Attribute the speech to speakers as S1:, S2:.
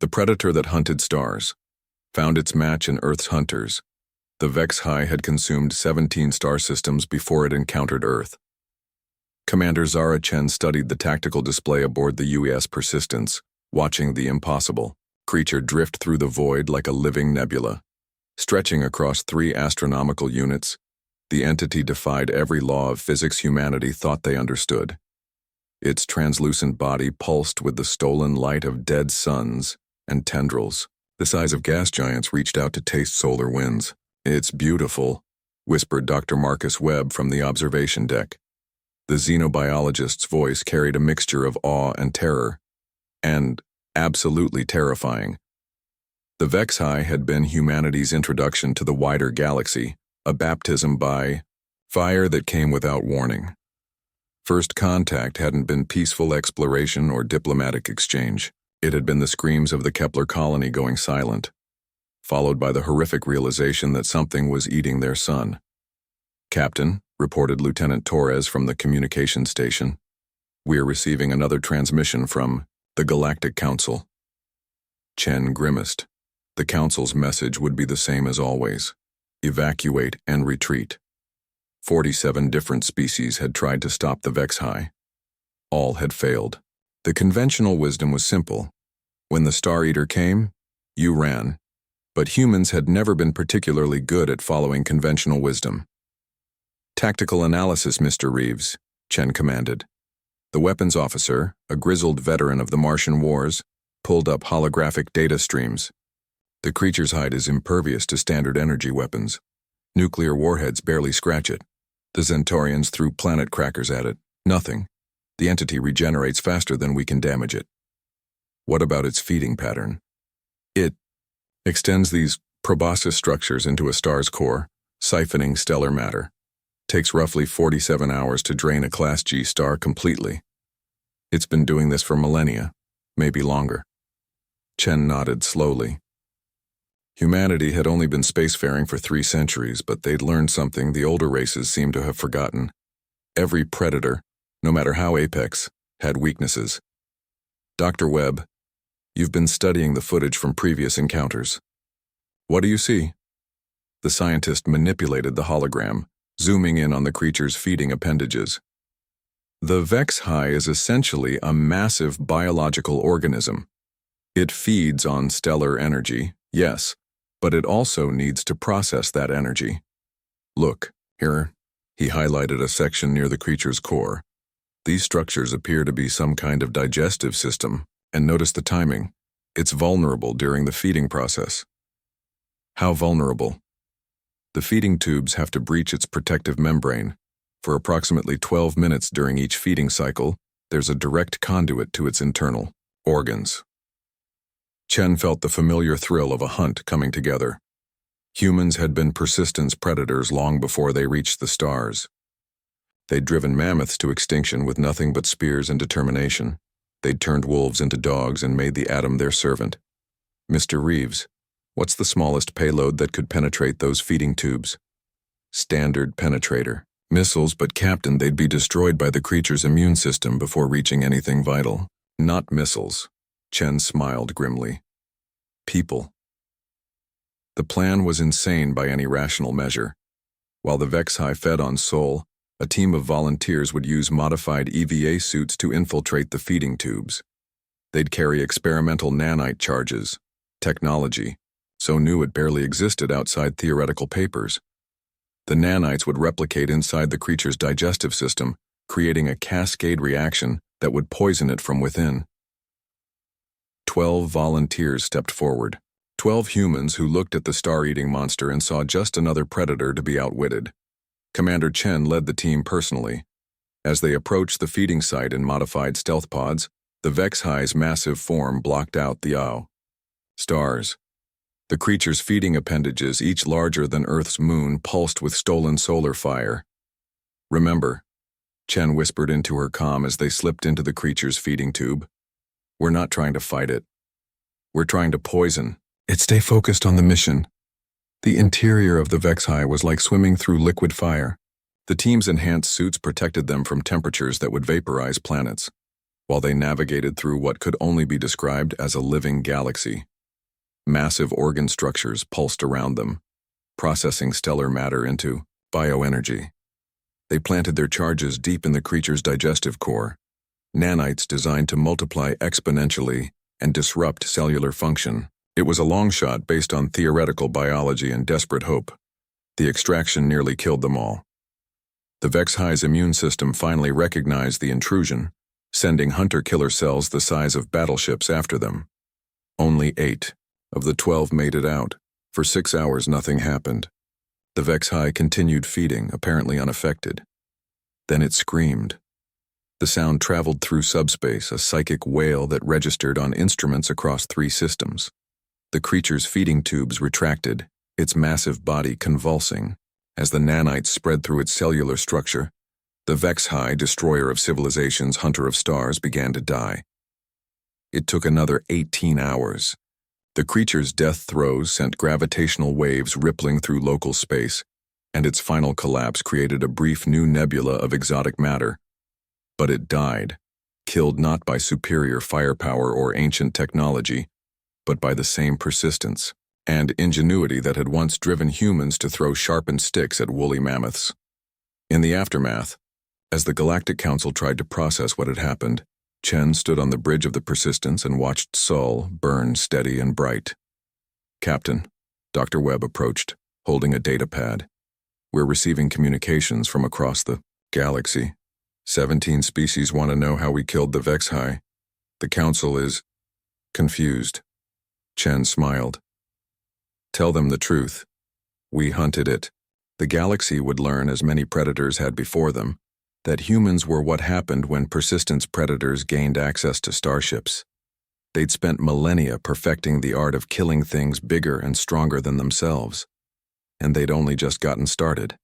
S1: The predator that hunted stars found its match in Earth's hunters. The Vex-High had consumed 17 star systems before it encountered Earth. Commander Zara Chen studied the tactical display aboard the UES Persistence, watching the impossible creature drift through the void like a living nebula. Stretching across 3 astronomical units, the entity defied every law of physics humanity thought they understood. Its translucent body pulsed with the stolen light of dead suns, and tendrils, the size of gas giants, reached out to taste solar winds. "It's beautiful," whispered Dr. Marcus Webb from the observation deck. The xenobiologist's voice carried a mixture of awe and terror, and absolutely terrifying. The Vex-High had been humanity's introduction to the wider galaxy, a baptism by fire that came without warning. First contact hadn't been peaceful exploration or diplomatic exchange. It had been the screams of the Kepler colony going silent, followed by the horrific realization that something was eating their son. "Captain," reported Lieutenant Torres from the communication station, "we're receiving another transmission from the Galactic Council." Chen grimaced. The Council's message would be the same as always: evacuate and retreat. 47 different species had tried to stop the Vex-High. All had failed. The conventional wisdom was simple. When the Star Eater came, you ran. But humans had never been particularly good at following conventional wisdom. "Tactical analysis, Mr. Reeves," Chen commanded. The weapons officer, a grizzled veteran of the Martian Wars, pulled up holographic data streams. "The creature's hide is impervious to standard energy weapons. Nuclear warheads barely scratch it. The Centaurians threw planet crackers at it. Nothing. The entity regenerates faster than we can damage it." "What about its feeding pattern?" "It extends these proboscis structures into a star's core, siphoning stellar matter. Takes roughly 47 hours to drain a Class G star completely. It's been doing this for millennia, maybe longer." Chen nodded slowly. Humanity had only been spacefaring for 3 centuries, but they'd learned something the older races seemed to have forgotten. Every predator, no matter how apex, had weaknesses. "Dr. Webb, you've been studying the footage from previous encounters. What do you see?" The scientist manipulated the hologram, zooming in on the creature's feeding appendages. The Vex-High is essentially a massive biological organism. It feeds on stellar energy, yes, but it also needs to process that energy. "Look, here." He highlighted a section near the creature's core. "These structures appear to be some kind of digestive system, and notice the timing. It's vulnerable during the feeding process." "How vulnerable?" "The feeding tubes have to breach its protective membrane. For approximately 12 minutes during each feeding cycle, there's a direct conduit to its internal organs." Chen felt the familiar thrill of a hunt coming together. Humans had been persistence predators long before they reached the stars. They'd driven mammoths to extinction with nothing but spears and determination. They'd turned wolves into dogs and made the atom their servant. "Mr. Reeves, what's the smallest payload that could penetrate those feeding tubes?" "Standard penetrator. Missiles, but Captain, they'd be destroyed by the creature's immune system before reaching anything vital." "Not missiles." Chen smiled grimly. "People." The plan was insane by any rational measure. While the Vex-High fed on Sol, a team of volunteers would use modified EVA suits to infiltrate the feeding tubes. They'd carry experimental nanite charges, technology, so new it barely existed outside theoretical papers. The nanites would replicate inside the creature's digestive system, creating a cascade reaction that would poison it from within. 12 volunteers stepped forward. 12 humans who looked at the star-eating monster and saw just another predator to be outwitted. Commander Chen led the team personally. As they approached the feeding site in modified stealth pods, the Vex-High's massive form blocked out the stars. The creature's feeding appendages, each larger than Earth's moon, pulsed with stolen solar fire. "Remember," Chen whispered into her comm as they slipped into the creature's feeding tube, "we're not trying to fight it. We're trying to poison it. Stay focused on the mission." The interior of the Vex-High was like swimming through liquid fire. The team's enhanced suits protected them from temperatures that would vaporize planets. while they navigated through what could only be described as a living galaxy. Massive organ structures pulsed around them, processing stellar matter into bioenergy. They planted their charges deep in the creature's digestive core, nanites designed to multiply exponentially and disrupt cellular function. It was a long shot based on theoretical biology and desperate hope. The extraction nearly killed them all. The Vex-High's immune system finally recognized the intrusion, sending hunter-killer cells the size of battleships after them. Only 8 of the 12 made it out. For 6 hours nothing happened. The Vex-High continued feeding, apparently unaffected. Then it screamed. The sound traveled through subspace, a psychic wail that registered on instruments across 3 systems. The creature's feeding tubes retracted, its massive body convulsing. As the nanites spread through its cellular structure, the Vex-High, destroyer of civilizations, hunter of stars, began to die. It took another 18 hours. The creature's death throes sent gravitational waves rippling through local space, and its final collapse created a brief new nebula of exotic matter. But it died, killed not by superior firepower or ancient technology, but by the same persistence and ingenuity that had once driven humans to throw sharpened sticks at woolly mammoths. In the aftermath, as the Galactic Council tried to process what had happened, Chen stood on the bridge of the Persistence and watched Sol burn steady and bright. "Captain," Dr. Webb approached, holding a data pad. "We're receiving communications from across the galaxy. 17 species want to know how we killed the Vex-High. The Council is confused." Chen smiled. "Tell them the truth. We hunted it." The galaxy would learn, as many predators had before them, that humans were what happened when Persistence predators gained access to starships. They'd spent millennia perfecting the art of killing things bigger and stronger than themselves, and they'd only just gotten started.